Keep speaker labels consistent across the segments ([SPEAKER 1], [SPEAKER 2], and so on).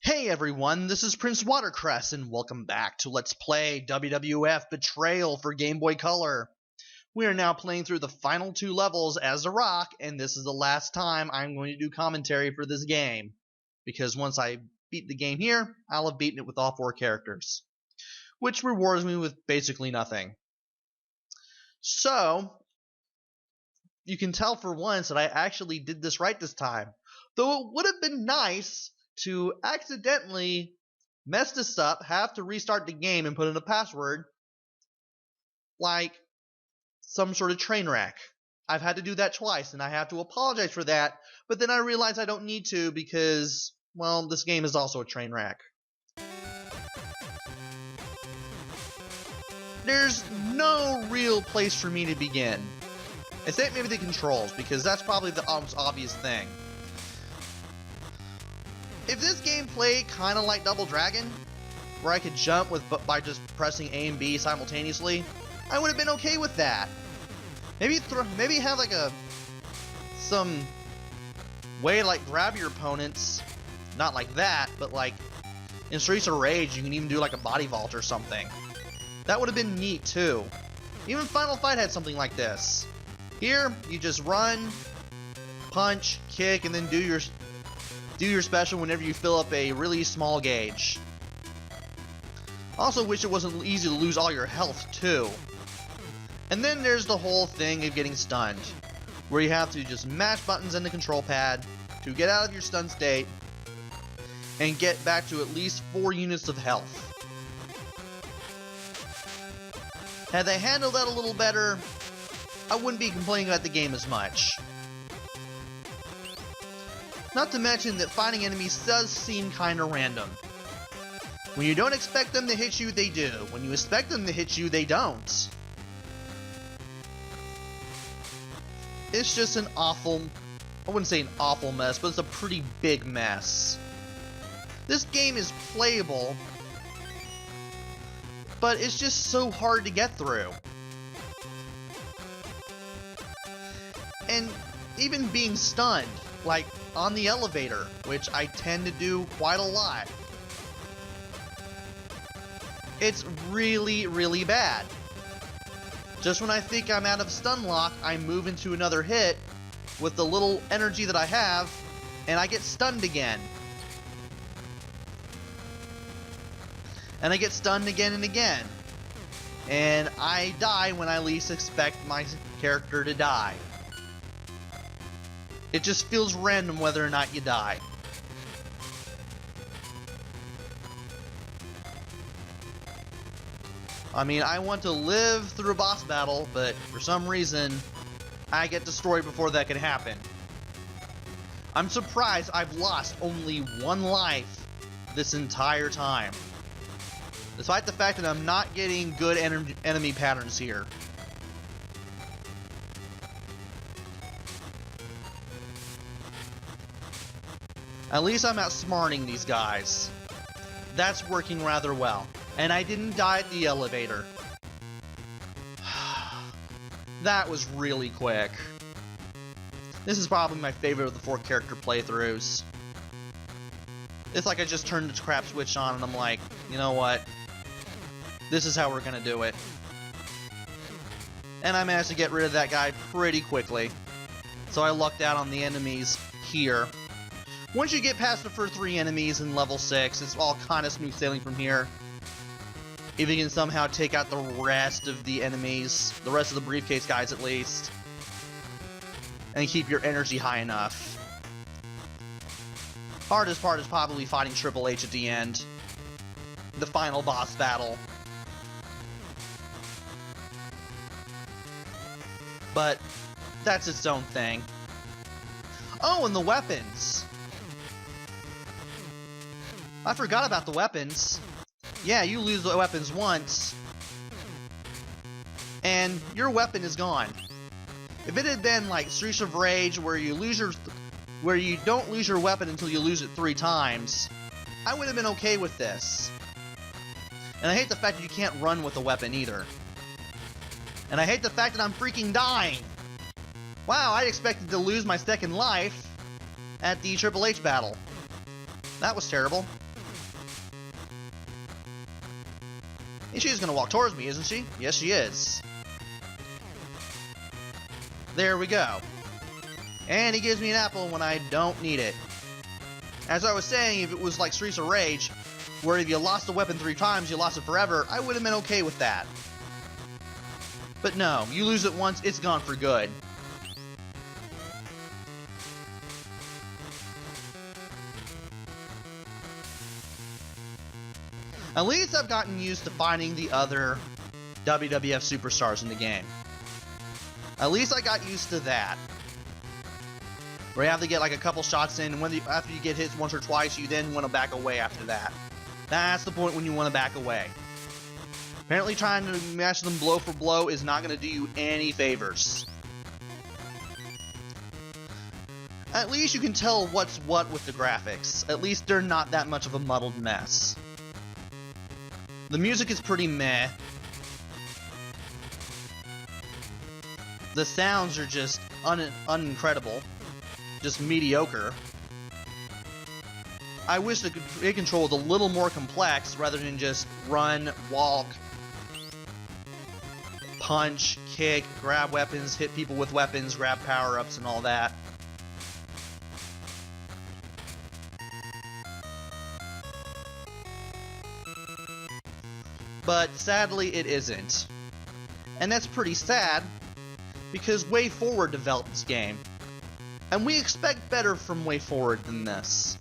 [SPEAKER 1] Hey everyone, this is Prince Watercress, and welcome back to Let's Play WWF Betrayal for Game Boy Color. We are now playing through the final two levels as The Rock, and this is the last time I'm going to do commentary for this game. Because once I beat the game here, I'll have beaten it with all four characters. Which rewards me with basically nothing. So, you can tell for once that I actually did this right this time. Though it would have been nice to accidentally mess this up, have to restart the game and put in a password like some sort of train wreck. I've had to do that twice and I have to apologize for that, but then I realize I don't need to because, well, this game is also a train wreck. There's no real place for me to begin. Except maybe the controls, because that's probably the most obvious thing. If this game played kind of like Double Dragon, where I could jump by just pressing A and B simultaneously, I would have been okay with that. Maybe have like some way to like grab your opponents, not like that, but like in Streets of Rage you can even do like a body vault or something. That would have been neat too. Even Final Fight had something like this. Here you just run, punch, kick, and then do your special whenever you fill up a really small gauge. Also wish it wasn't easy to lose all your health too. And then there's the whole thing of getting stunned, where you have to just mash buttons in the control pad to get out of your stun state and get back to at least 4 units of health. Had they handled that a little better, I wouldn't be complaining about the game as much. Not to mention that fighting enemies does seem kinda random. When you don't expect them to hit you, they do. When you expect them to hit you, they don't. It's just an awful, I wouldn't say an awful mess, but it's a pretty big mess. This game is playable, but it's just so hard to get through. And even being stunned, like on the elevator, which I tend to do quite a lot, it's really, really bad. Just when I think I'm out of stun lock, I move into another hit with the little energy that I have, and I get stunned again. And I get stunned again and again. And I die when I least expect my character to die. It just feels random whether or not you die. I mean, I want to live through a boss battle, but for some reason, I get destroyed before that can happen. I'm surprised I've lost only 1 life this entire time. Despite the fact that I'm not getting good enemy patterns here. At least I'm outsmarting these guys. That's working rather well. And I didn't die at the elevator. That was really quick. This is probably my favorite of the 4 character playthroughs. It's like I just turned the crap switch on and I'm like, you know what? This is how we're gonna do it. And I managed to get rid of that guy pretty quickly. So I lucked out on the enemies here. Once you get past the first 3 enemies in level 6, it's all kind of smooth sailing from here. If you can somehow take out the rest of the enemies, the rest of the briefcase guys at least, and keep your energy high enough. Hardest part is probably fighting Triple H at the end. The final boss battle. But that's its own thing. Oh, and the weapons! I forgot about the weapons. Yeah, you lose the weapons once, and your weapon is gone. If it had been like Streets of Rage, where you don't lose your weapon until you lose it 3 times, I would have been okay with this. And I hate the fact that you can't run with a weapon either. And I hate the fact that I'm freaking dying. Wow, I expected to lose my 2nd life at the Triple H battle. That was terrible. And she's gonna walk towards me, isn't she? Yes, she is. There we go. And he gives me an apple when I don't need it. As I was saying, if it was like Streets of Rage, where if you lost the weapon 3 times, you lost it forever, I would have been okay with that. But no, you lose it once, it's gone for good. At least I've gotten used to finding the other WWF superstars in the game. At least I got used to that. Where you have to get like a couple shots in, and after you get hit once or twice, you then want to back away after that. That's the point when you want to back away. Apparently trying to match them blow for blow is not going to do you any favors. At least you can tell what's what with the graphics. At least they're not that much of a muddled mess. The music is pretty meh. The sounds are just unincredible. Just mediocre. I wish the control was a little more complex rather than just run, walk, punch, kick, grab weapons, hit people with weapons, grab power-ups, and all that. But sadly, it isn't. And that's pretty sad, because Way Forward developed this game. And we expect better from Way Forward than this.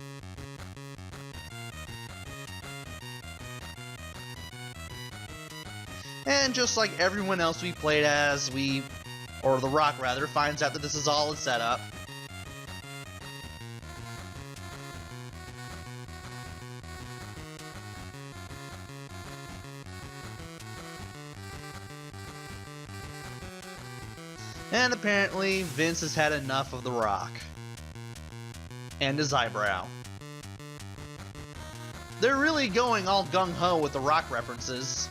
[SPEAKER 1] And just like everyone else we played as, or The Rock rather, finds out that this is all a setup. And apparently, Vince has had enough of The Rock. And his eyebrow. They're really going all gung-ho with The Rock references.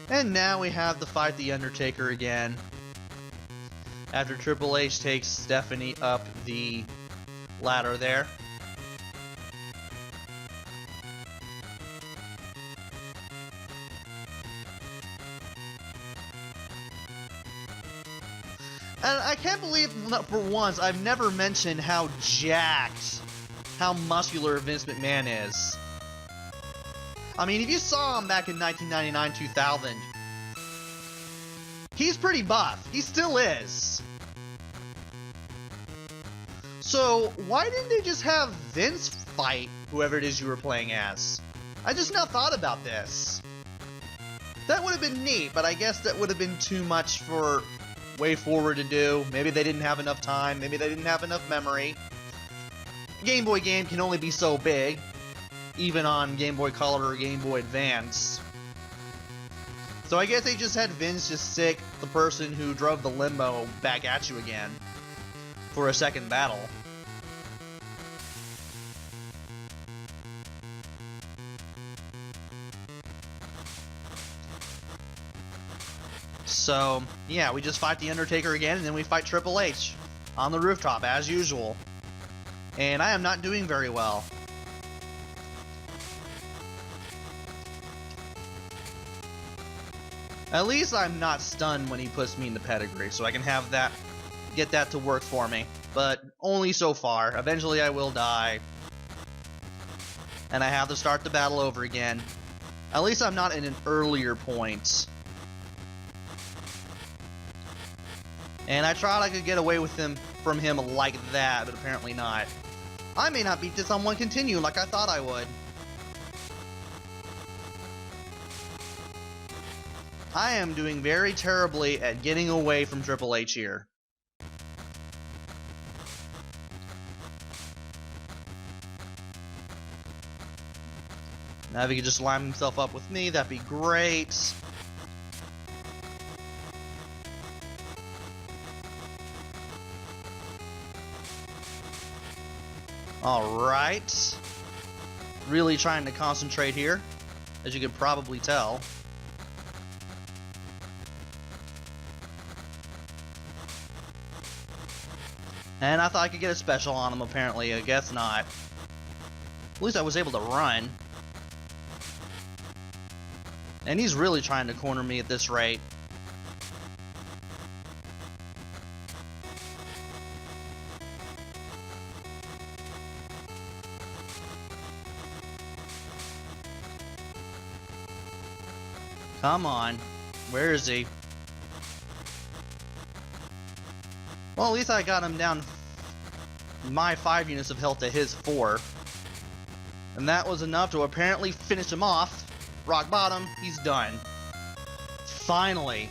[SPEAKER 1] And now we have to fight The Undertaker again. After Triple H takes Stephanie up the ladder there. And I can't believe, for once, I've never mentioned how jacked, how muscular Vince McMahon is. I mean, if you saw him back in 1999-2000, he's pretty buff. He still is. So, why didn't they just have Vince fight whoever it is you were playing as? I just now thought about this. That would have been neat, but I guess that would have been too much for Way Forward to do. Maybe they didn't have enough time. Maybe they didn't have enough memory. A Game Boy game can only be so big, even on Game Boy Color or Game Boy Advance. So I guess they just had Vince just stick the person who drove the limo back at you again for a second battle. So, yeah, we just fight The Undertaker again, and then we fight Triple H on the rooftop, as usual. And I am not doing very well. At least I'm not stunned when he puts me in the pedigree, so I can have that, get that to work for me. But only so far. Eventually I will die. And I have to start the battle over again. At least I'm not in an earlier point. And I tried I could get away with him from him like that, but apparently not. I may not beat this on one continue like I thought I would. I am doing very terribly at getting away from Triple H here. Now if he could just line himself up with me, that'd be great. Alright. Really trying to concentrate here, as you can probably tell. And I thought I could get a special on him, apparently. I guess not. At least I was able to run. And he's really trying to corner me at this rate. Come on. Where is he? Well, at least I got him down my 5 units of health to his 4. And that was enough to apparently finish him off. Rock bottom, he's done. Finally,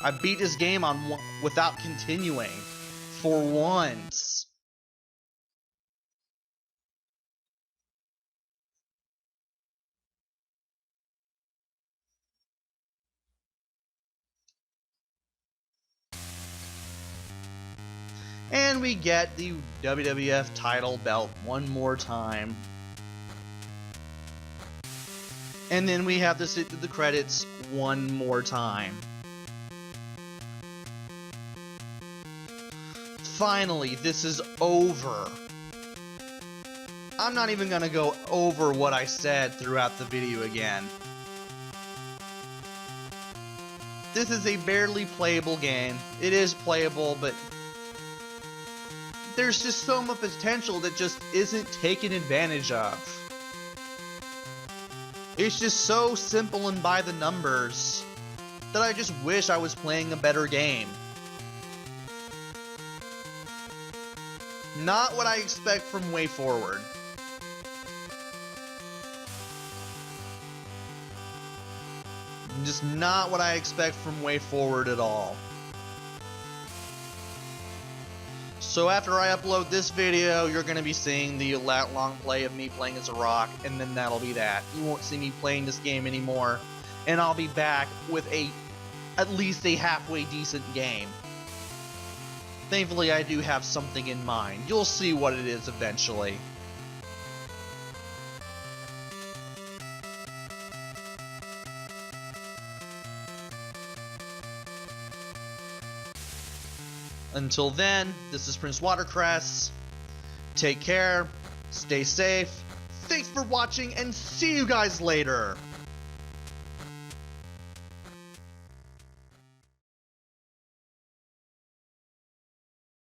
[SPEAKER 1] I beat this game without continuing. For once. And we get the WWF title belt one more time. And then we have to sit through the credits one more time. Finally, this is over. I'm not even gonna go over what I said throughout the video again. This is a barely playable game. It is playable, but there's just so much potential that just isn't taken advantage of. It's just so simple and by the numbers that I just wish I was playing a better game. Not what I expect from Way Forward. Just not what I expect from Way Forward at all. So after I upload this video, you're going to be seeing the long play of me playing as a Rock, and then that'll be that. You won't see me playing this game anymore, and I'll be back with at least a halfway decent game. Thankfully, I do have something in mind. You'll see what it is eventually. Until then, this is Prince Watercress. Take care, stay safe, thanks for watching, and see you guys later!